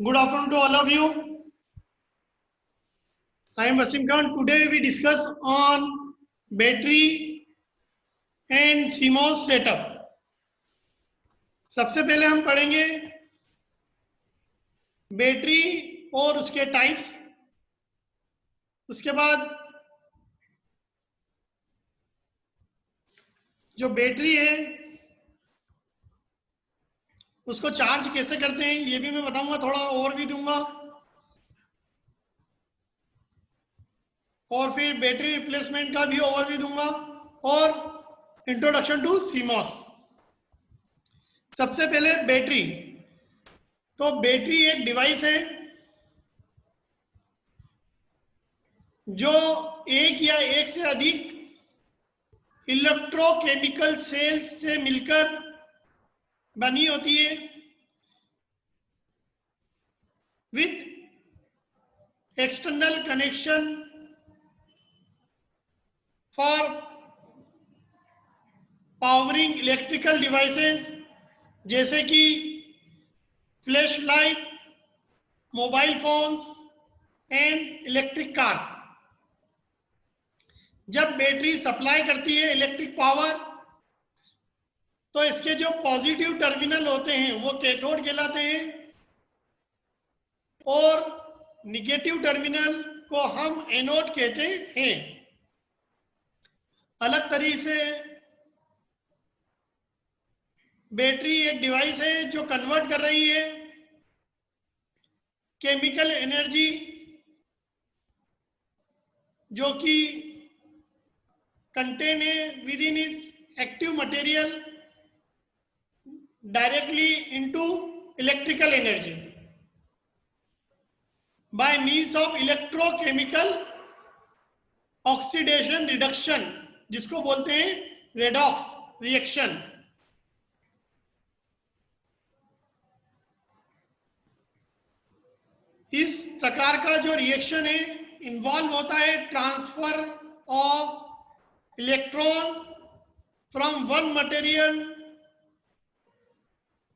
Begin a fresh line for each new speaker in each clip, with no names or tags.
Good afternoon to all of you. I am Wasim Khan. Today we discuss on battery and CMOS setup. सबसे पहले हम पढ़ेंगे battery और उसके types. उसके बाद जो बैटरी है उसको चार्ज कैसे करते हैं ये भी मैं बताऊंगा, थोड़ा और भी दूंगा, और फिर बैटरी रिप्लेसमेंट का भी ओवरव्यू दूंगा और इंट्रोडक्शन टू सीमॉस। सबसे पहले बैटरी। तो बैटरी एक डिवाइस है जो एक या एक से अधिक इलेक्ट्रोकेमिकल सेल्स से मिलकर बनी होती है with external connection for powering electrical devices जैसे कि flash light, mobile phones and electric cars. जब बैटरी सप्लाई करती है इलेक्ट्रिक पावर तो इसके जो पॉजिटिव टर्मिनल होते हैं वो कैथोड कहलाते हैं और निगेटिव टर्मिनल को हम एनोड कहते हैं। अलग तरीके से बैटरी एक डिवाइस है जो कन्वर्ट कर रही है केमिकल एनर्जी जो कि कंटेन है with in its active material directly into electrical energy by means of electrochemical oxidation reduction, जिसको बोलते हैं रेडॉक्स रिएक्शन। इस प्रकार का जो रिएक्शन है इन्वॉल्व होता है transfer of electrons from one material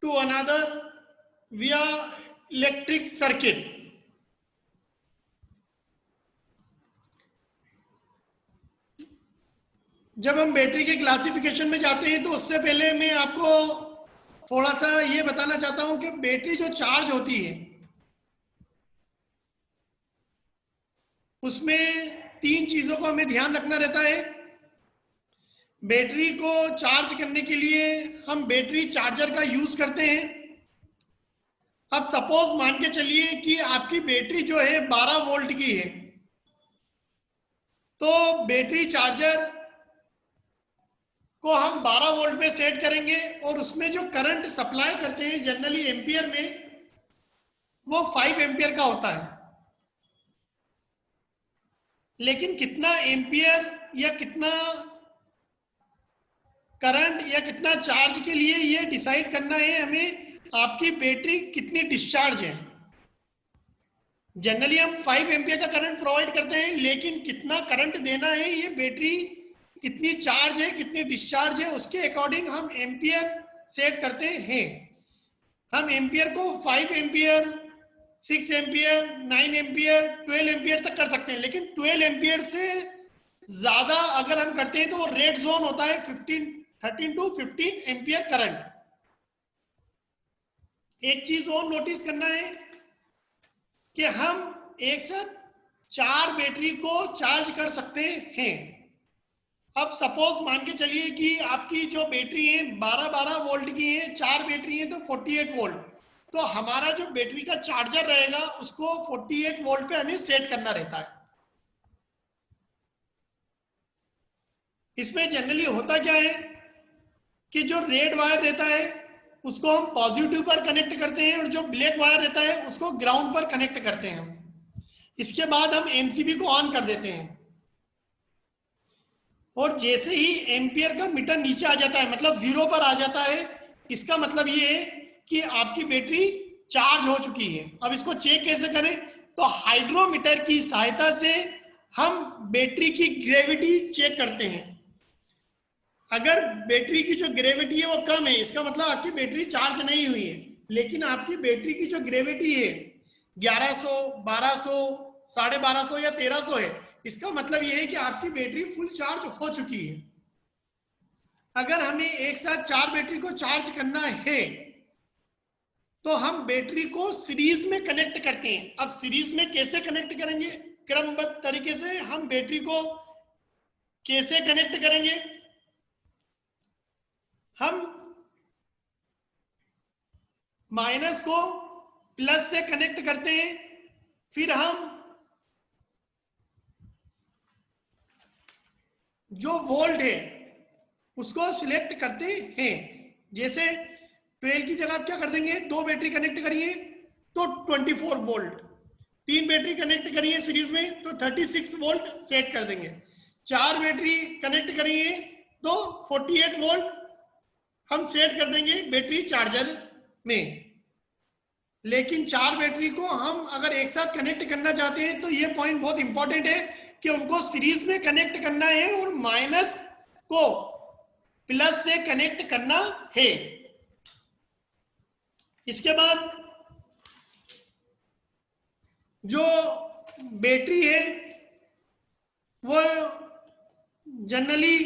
to another via electric circuit. जब हम बैटरी के क्लासिफिकेशन में जाते हैं तो उससे पहले मैं आपको थोड़ा सा ये बताना चाहता हूं कि बैटरी जो चार्ज होती है उसमें तीन चीजों को हमें ध्यान रखना रहता है। बैटरी को चार्ज करने के लिए हम बैटरी चार्जर का यूज करते हैं। अब सपोज मान के चलिए कि आपकी बैटरी जो है 12 वोल्ट की है, तो बैटरी चार्जर को हम 12 वोल्ट पे सेट करेंगे और उसमें जो करंट सप्लाई करते हैं जनरली एम्पियर में वो 5 एम्पियर का होता है। लेकिन कितना एम्पियर या कितना करंट या कितना चार्ज के लिए ये डिसाइड करना है हमें, आपकी बैटरी कितनी डिस्चार्ज है। जनरली हम 5 एम्पियर का करंट प्रोवाइड करते हैं, लेकिन कितना करंट देना है ये बैटरी कितनी चार्ज है कितनी डिस्चार्ज है उसके अकॉर्डिंग हम एम्पियर सेट करते हैं। हम एम्पियर को 5 एम्पियर, 6 एम्पियर, 9 एम्पियर, 12 एम्पियर तक कर सकते हैं, लेकिन 12 एम्पियर से ज्यादा अगर हम करते हैं तो वो रेड जोन होता है 13 टू 15 एम्पियर करंट। एक चीज और नोटिस करना है कि हम एक साथ 4 बैटरी को चार्ज कर सकते हैं। अब सपोज मान के चलिए कि आपकी जो बैटरी है 12 वोल्ट की है, 4 बैटरी है तो 48 वोल्ट, तो हमारा जो बैटरी का चार्जर रहेगा उसको 48 वोल्ट पे हमें सेट करना रहता है। इसमें जनरली होता क्या है कि जो रेड वायर रहता है उसको हम पॉजिटिव पर कनेक्ट करते हैं और जो ब्लैक वायर रहता है उसको ग्राउंड पर कनेक्ट करते हैं। इसके बाद हम एमसीबी को ऑन कर देते हैं और जैसे ही एम्पियर का मीटर नीचे आ जाता है, मतलब 0 पर आ जाता है, इसका मतलब ये है कि आपकी बैटरी चार्ज हो चुकी है। अब इसको चेक कैसे करें, तो हाइड्रोमीटर की सहायता से हम बैटरी की ग्रेविटी चेक करते हैं। अगर बैटरी की जो ग्रेविटी है वो कम है, इसका मतलब आपकी बैटरी चार्ज नहीं हुई है। लेकिन आपकी बैटरी की जो ग्रेविटी है 1100, 1200, 1250 या 1300 है, इसका मतलब यह है कि आपकी बैटरी फुल चार्ज हो चुकी है। अगर हमें एक साथ 4 बैटरी को चार्ज करना है तो हम बैटरी को सीरीज में कनेक्ट करते हैं। अब सीरीज में कैसे कनेक्ट करेंगे? क्रमबद्ध तरीके से हम बैटरी को कैसे कनेक्ट करेंगे? हम माइनस को प्लस से कनेक्ट करते हैं, फिर हम जो वोल्ट है उसको सिलेक्ट करते हैं। जैसे 12 की जगह आप क्या कर देंगे, 2 बैटरी कनेक्ट करिए तो 24 वोल्ट, 3 बैटरी कनेक्ट करिए सीरीज में तो 36 वोल्ट सेट कर देंगे, 4 बैटरी कनेक्ट करिए तो 48 वोल्ट हम सेट कर देंगे बैटरी चार्जर में। लेकिन 4 बैटरी को हम अगर एक साथ कनेक्ट करना चाहते हैं तो ये पॉइंट बहुत इंपॉर्टेंट है कि उनको सीरीज में कनेक्ट करना है और माइनस को प्लस से कनेक्ट करना है। इसके बाद जो बैटरी है वो जनरली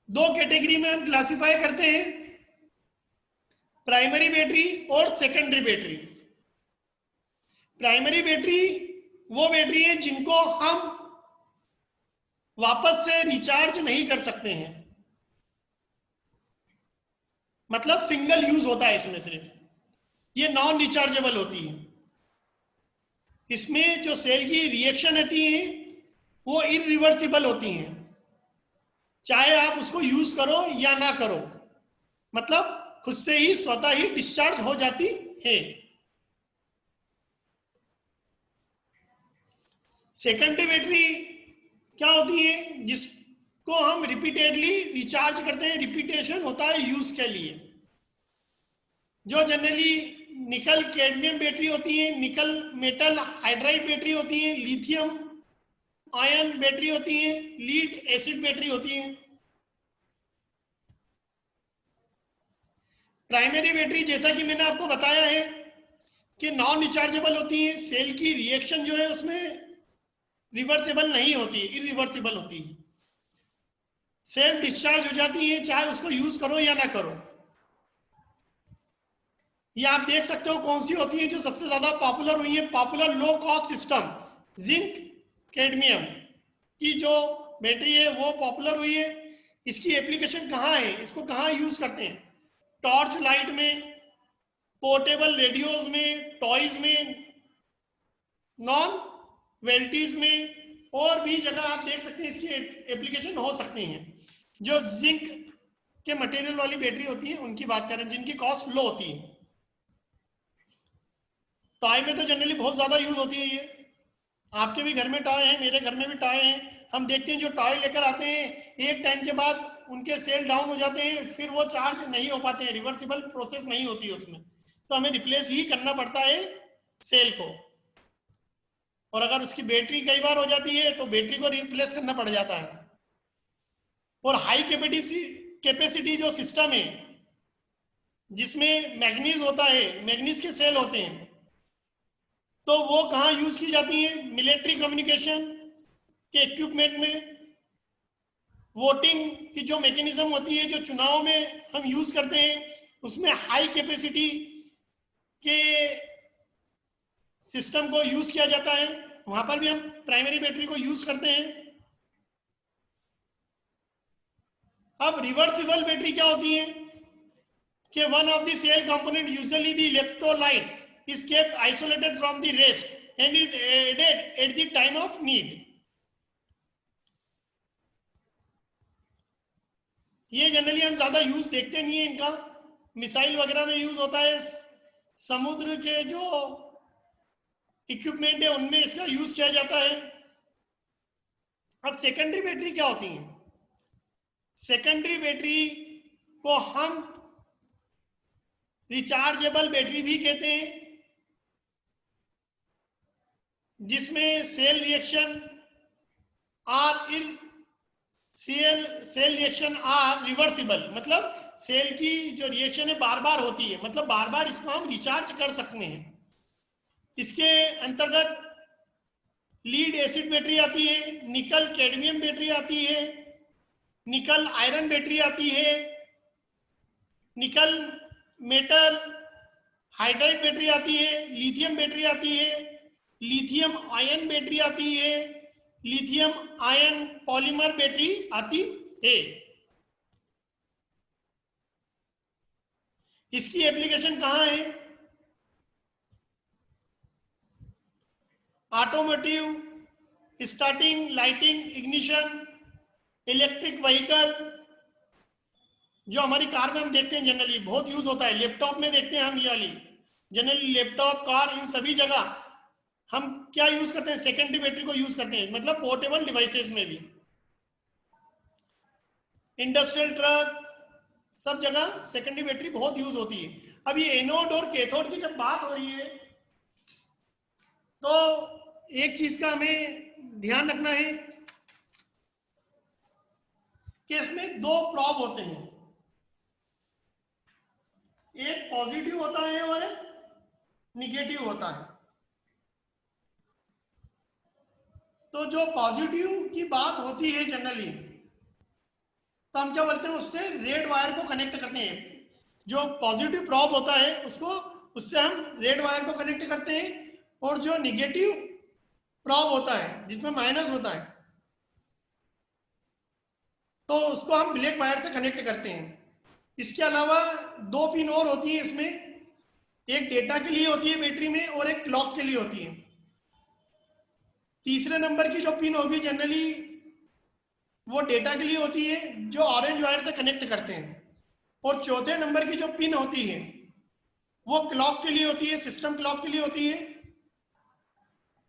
2 कैटेगरी में हम क्लासिफाई करते हैं, प्राइमरी बैटरी और सेकेंडरी बैटरी। प्राइमरी बैटरी वो बैटरी है जिनको हम वापस से रिचार्ज नहीं कर सकते हैं, मतलब सिंगल यूज होता है इसमें, सिर्फ ये नॉन रिचार्जेबल होती है। इसमें जो सेल की रिएक्शन होती है वो इरिवर्सिबल होती हैं, चाहे आप उसको यूज करो या ना करो, मतलब खुद से ही स्वतः ही डिस्चार्ज हो जाती है। सेकेंडरी बैटरी क्या होती है? जिसको हम रिपीटेडली रिचार्ज करते हैं, रिपीटेशन होता है यूज के लिए। जो जनरली निकल कैडमियम बैटरी होती है, निकल मेटल हाइड्राइड बैटरी होती है, लिथियम आयन बैटरी होती है, लीड एसिड बैटरी होती है। प्राइमरी बैटरी जैसा कि मैंने आपको बताया है कि नॉन रिचार्जेबल होती है, सेल की रिएक्शन जो है उसमें रिवर्सिबल नहीं होती है, इरिवर्सिबल होती है, सेल डिस्चार्ज हो जाती है चाहे उसको यूज करो या ना करो। ये आप देख सकते हो कौन सी होती है जो सबसे ज्यादा पॉपुलर हुई है, popular low cost system zinc cadmium की जो बैटरी है वो पॉपुलर हुई है। इसकी एप्लीकेशन कहाँ है, इसको कहाँ यूज करते हैं? टॉर्च लाइट में, पोर्टेबल रेडियोज में, टॉयज में, नॉन वेल्टीज में, और भी जगह आप देख सकते हैं इसकी एप्लीकेशन हो सकती हैं। जो जिंक के मटेरियल वाली बैटरी होती है उनकी बात करें, जिनकी कॉस्ट लो होती है। टॉय में तो जनरली बहुत ज्यादा यूज होती है ये, आपके भी घर में टॉय है, मेरे घर में भी टॉय है। हम देखते हैं जो टॉय लेकर आते हैं एक टाइम के बाद उनके सेल डाउन हो जाते हैं, फिर वो चार्ज नहीं हो पाते हैं, रिवर्सिबल प्रोसेस नहीं होती है उसमें, तो हमें रिप्लेस ही करना पड़ता है सेल को। और अगर उसकी बैटरी कई बार हो जाती है तो बैटरी को रिप्लेस करना पड़ जाता है। और हाई कैपेसिटी जो सिस्टम है जिसमें मैग्नीज होता है, मैग्नीज के सेल होते हैं, तो वो कहाँ यूज की जाती है? मिलिट्री कम्युनिकेशन के इक्विपमेंट में, वोटिंग की जो मैकेनिज्म होती है जो चुनाव में हम यूज करते हैं उसमें हाई कैपेसिटी के सिस्टम को यूज किया जाता है, वहां पर भी हम प्राइमरी बैटरी को यूज करते हैं। अब रिवर्सिबल बैटरी क्या होती है कि one of the cell component usually the electrolyte is kept isolated from the rest and is added at the time of need. ये जनरली हम ज्यादा यूज देखते नहीं है इनका, मिसाइल वगैरह में यूज होता है, समुद्र के जो इक्विपमेंट है उनमें इसका यूज किया जाता है। अब सेकेंडरी बैटरी क्या होती है? सेकेंडरी बैटरी को हम रिचार्जेबल बैटरी भी कहते हैं, जिसमें सेल रिएक्शन आर रिवर्सिबल, मतलब सेल की जो रिएक्शन है बार बार होती है, मतलब बार बार इसको हम रिचार्ज कर सकते हैं। इसके अंतर्गत लीड एसिड बैटरी आती है, निकल कैडमियम बैटरी आती है, निकल आयरन बैटरी आती है, निकल मेटल हाइड्राइड बैटरी आती है, लिथियम बैटरी आती है, लिथियम आयन बैटरी आती है, लिथियम आयन पॉलीमर बैटरी आती है। इसकी एप्लीकेशन कहाँ है? Automotive, starting, lighting, ignition, electric vehicle, जो हमारी कार में हम देखते हैं जनरली बहुत यूज होता है, लैपटॉप में देखते हैं हम ये वाली, जनरली लैपटॉप, कार, इन सभी जगह हम क्या यूज करते हैं? सेकेंडरी बैटरी को यूज करते हैं, मतलब पोर्टेबल डिवाइसेस में भी, इंडस्ट्रियल ट्रक, सब जगह सेकेंडरी बैटरी बहुत यूज होती है। अब ये एनोड और कैथोड की जब बात हो रही है तो एक चीज का हमें ध्यान रखना है कि इसमें दो प्रोब होते हैं, एक पॉजिटिव होता है और एक निगेटिव होता है। तो जो पॉजिटिव की बात होती है जनरली, तो हम क्या बोलते हैं, उससे रेड वायर को कनेक्ट करते हैं। जो पॉजिटिव प्रोब होता है उसको, उससे हम रेड वायर को कनेक्ट करते हैं, और जो निगेटिव प्रोब होता है जिसमें माइनस होता है, तो उसको हम ब्लैक वायर से कनेक्ट करते हैं। इसके अलावा दो पिन और होती है इसमें, एक डेटा के लिए होती है बैटरी में और एक क्लॉक के लिए होती है। तीसरे नंबर की जो पिन होगी जनरली वो डेटा के लिए होती है, जो ऑरेंज वायर से कनेक्ट करते हैं। और चौथे नंबर की जो पिन होती है वो क्लॉक के लिए होती है, सिस्टम क्लॉक के लिए होती है,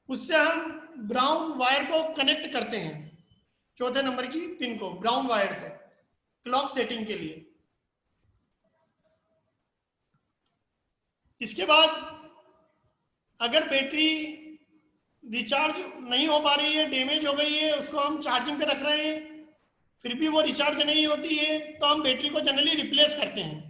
उससे हम ब्राउन वायर को कनेक्ट करते हैं, चौथे नंबर की पिन को ब्राउन वायर से क्लॉक सेटिंग के लिए। इसके बाद अगर बैटरी रिचार्ज नहीं हो पा रही है, डैमेज हो गई है, उसको हम चार्जिंग पे रख रहे हैं, फिर भी वो रिचार्ज नहीं होती है, तो हम बैटरी को जनरली रिप्लेस करते हैं।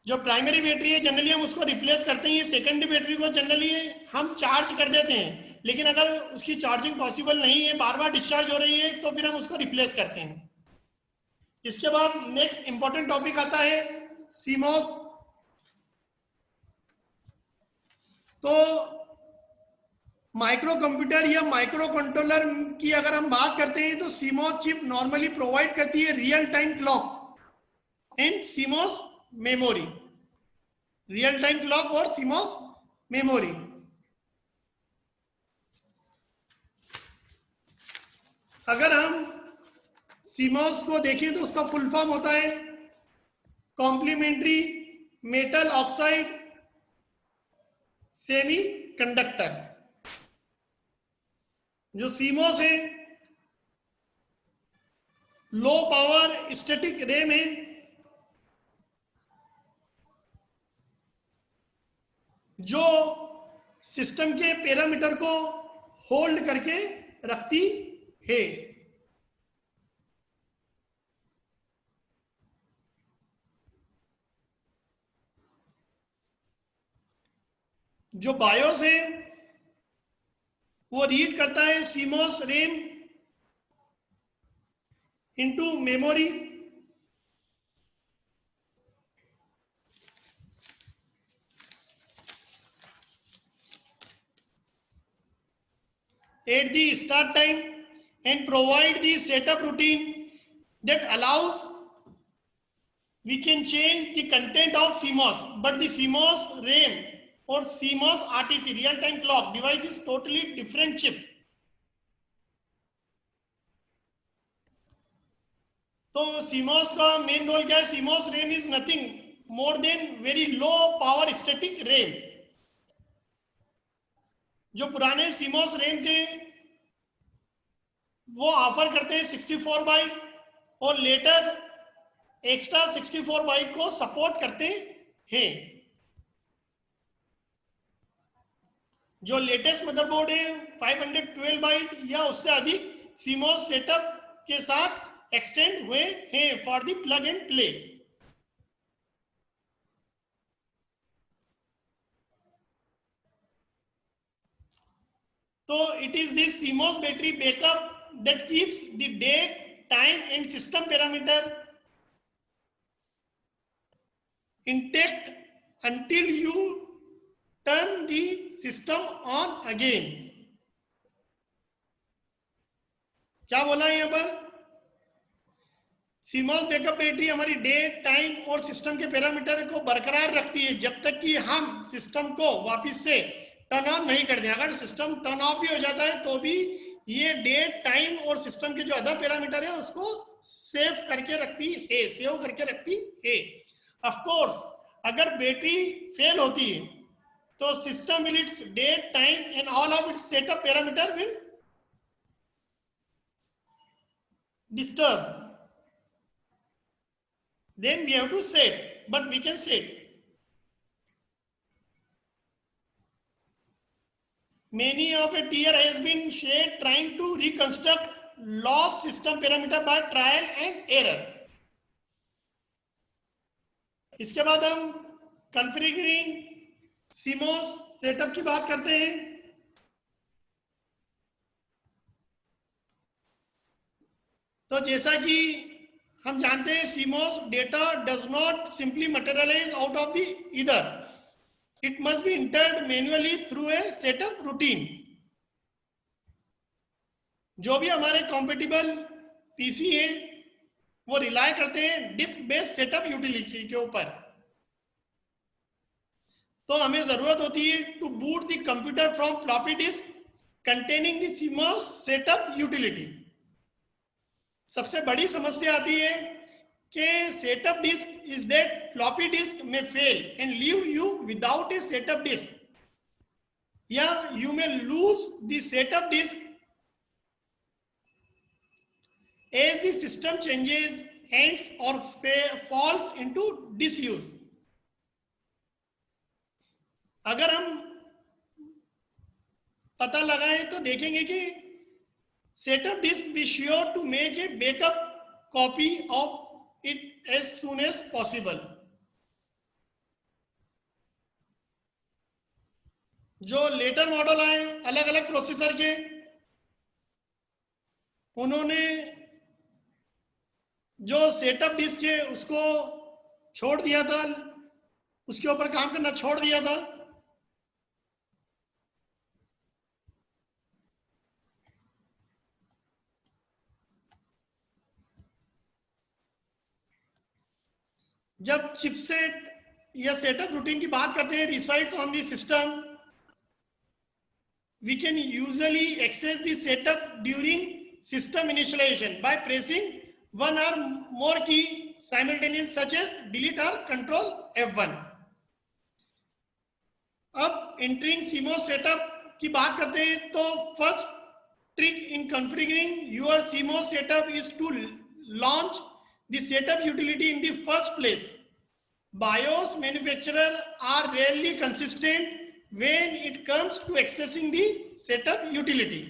जो प्राइमरी बैटरी है जनरली हम उसको रिप्लेस करते हैं, सेकेंडरी बैटरी को जनरली हम चार्ज कर देते हैं, लेकिन अगर उसकी चार्जिंग पॉसिबल नहीं है, बार बार डिस्चार्ज हो रही है, तो फिर हम उसको रिप्लेस करते हैं। इसके बाद नेक्स्ट इंपॉर्टेंट टॉपिक आता है सीमॉस। तो माइक्रो कंप्यूटर या माइक्रो कंट्रोलर की अगर हम बात करते हैं तो सीमॉस चिप नॉर्मली प्रोवाइड करती है real time clock and CMOS memory, real time clock और सीमॉस मेमोरी। अगर हम सीमॉस को देखें तो उसका फुल फॉर्म होता है complementary metal oxide semiconductor. जो सीमॉस है लो पावर स्टैटिक रैम है, जो सिस्टम के पैरामीटर को होल्ड करके रखती है। जो बायोस है वो रीड करता है CMOS RAM into memory. at the start time and provide the setup routine that allows we can change the content of CMOS, but the CMOS RAM or CMOS RTC real time clock device is totally different chip. तो CMOS का main role क्या है? CMOS RAM is nothing more than very low power static RAM. जो पुराने CMOS RAM थे वो offer करते हैं 64 बाइट और लेटर एक्स्ट्रा 64 बाइट को सपोर्ट करते हैं। जो लेटेस्ट मदरबोर्ड है 512 बाइट या उससे अधिक सीमॉस सेटअप के साथ एक्सटेंड हुए हैं for the plug and play. तो it is this CMOS battery backup that keeps the date, time and system parameter intact until you turn the system on again। क्या बोला है यहाँ पर? CMOS बैकअप बैटरी हमारी date, time और system के parameter को बरकरार रखती है जब तक कि हम सिस्टम को वापस से टर्न ऑन नहीं कर दें। अगर सिस्टम टर्न ऑफ भी हो जाता है तो भी ये डेट, टाइम और सिस्टम के जो अदर पैरामीटर है उसको सेव करके रखती है। ऑफ कोर्स अगर बैटरी फेल होती है तो system will its date, time and all of its setup parameter will disturb, then we have to set, but we can set। Many of a tier has been shared trying to reconstruct lost system parameter by trial and error। इसके बाद हम configuring CMOS setup की बात करते हैं। तो जैसा कि हम जानते हैं CMOS data does not simply materialize out of the ether, it must be entered manually through a setup routine. जो भी हमारे कॉम्पेटिबल पीसी है वो रिलाय करते हैं डिस्क बेस्ड सेटअप यूटिलिटी के ऊपर। तो हमें जरूरत होती है to boot the computer from floppy disk containing the CMOS setup utility. सबसे बड़ी समस्या आती है कि setup disk is that floppy disk में fail and leave you without a setup disk, या you may lose the setup disk as the system changes ends or falls into disuse। अगर हम पता लगाएं तो देखेंगे कि setup disk be sure to make a backup copy of it as soon as possible. जो later model आए अलग अलग प्रोसेसर के, उन्होंने जो सेटअप डिस्क है उसको छोड़ दिया था, उसके ऊपर काम करना छोड़ दिया था। जब चिपसेट या सेटअप रूटीन की बात करते हैं resides on the system, we can usually access the setup during system initialization by pressing one or more key simultaneous such as delete or control F1। अब entering CMOS setup की बात करते हैं तो first trick in configuring your CMOS setup is to launch the setup utility in the first place। BIOS manufacturer are rarely consistent when it comes to accessing the setup utility।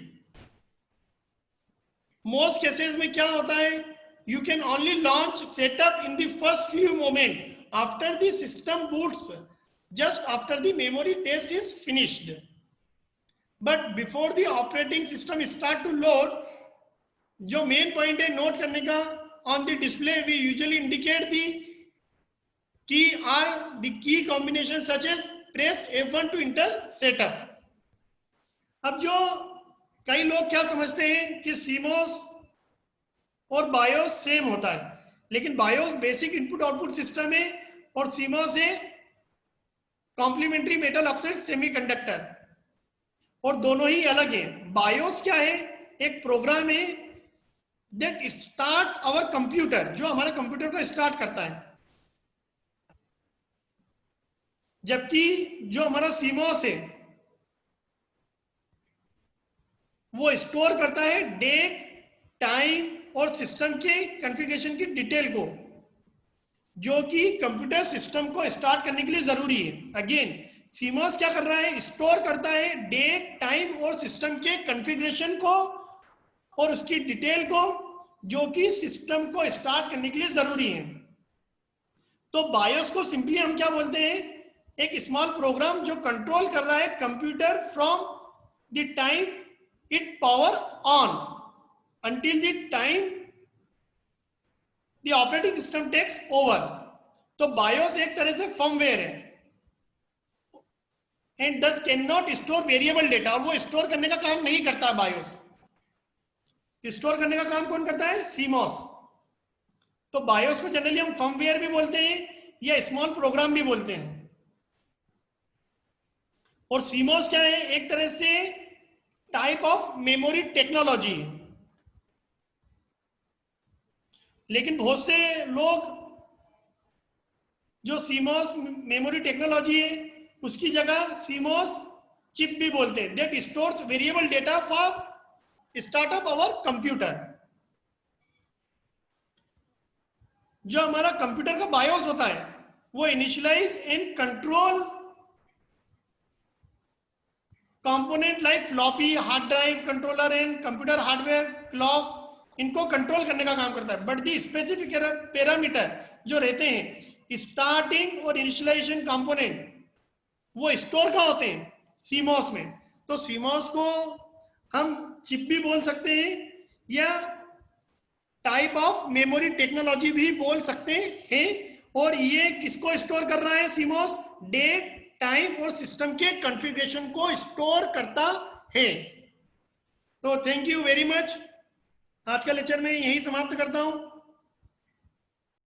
most cases में क्या होता है, you can only launch setup in the first few moments after the system boots, just after the memory test is finished, but before the operating system start to load। जो main point है note करने का, on the display we usually indicate the key or the key combination such as press F1 to enter setup। अब जो कई लोग क्या समझते हैं कि CMOS और बायोस सेम होता है, लेकिन BIOS basic input output system है और CMOS है कॉम्प्लीमेंट्री मेटल ऑक्साइड सेमीकंडक्टर, और दोनों ही अलग हैं। बायोस क्या है, एक प्रोग्राम है दैट स्टार्ट आवर कंप्यूटर, जो हमारे कंप्यूटर को स्टार्ट करता है, जबकि जो हमारा CMOS है वो स्टोर करता है डेट, टाइम और सिस्टम के कॉन्फ़िगरेशन की डिटेल को, जो कि कंप्यूटर सिस्टम को स्टार्ट करने के लिए जरूरी है। अगेन CMOS क्या कर रहा है, स्टोर करता है डेट, टाइम और सिस्टम के कॉन्फ़िगरेशन को और उसकी डिटेल को जो कि सिस्टम को स्टार्ट करने के लिए जरूरी है। तो बायोस को सिंपली हम क्या बोलते हैं, एक स्मॉल प्रोग्राम जो कंट्रोल कर रहा है computer from the time it power on until the time the operating system takes over। तो BIOS एक तरह से फर्मवेयर है and thus cannot store variable data। वो स्टोर करने का काम नहीं करता BIOS। स्टोर करने का काम कौन करता है, CMOS। तो BIOS को जनरली हम फर्मवेयर भी बोलते हैं या स्मॉल प्रोग्राम भी बोलते हैं। और CMOS क्या है, एक तरह से टाइप ऑफ मेमोरी टेक्नोलॉजी है। लेकिन बहुत से लोग जो CMOS मेमोरी टेक्नोलॉजी है उसकी जगह CMOS चिप भी बोलते हैं, that stores variable data for startup our computer. जो हमारा कंप्यूटर का बायोस होता है वो initialize and control component like floppy, hard drive, controller and computer hardware, clock, इनको कंट्रोल करने का काम करता है। बट दी स्पेसिफिक पैरामीटर जो रहते हैं स्टार्टिंग और इनिशियलाइजेशन कंपोनेंट वो स्टोर कहाँ होते हैं, CMOS में। तो CMOS को हम चिप भी बोल सकते हैं या टाइप ऑफ मेमोरी टेक्नोलॉजी भी बोल सकते हैं। और ये किसको स्टोर कर रहा है, CMOS डेट, टाइम और सिस्टम के कॉन्फ़िगरेशन को स्टोर करता है। तो थैंक यू वेरी मच। आज का लेक्चर में यही समाप्त करता हूं।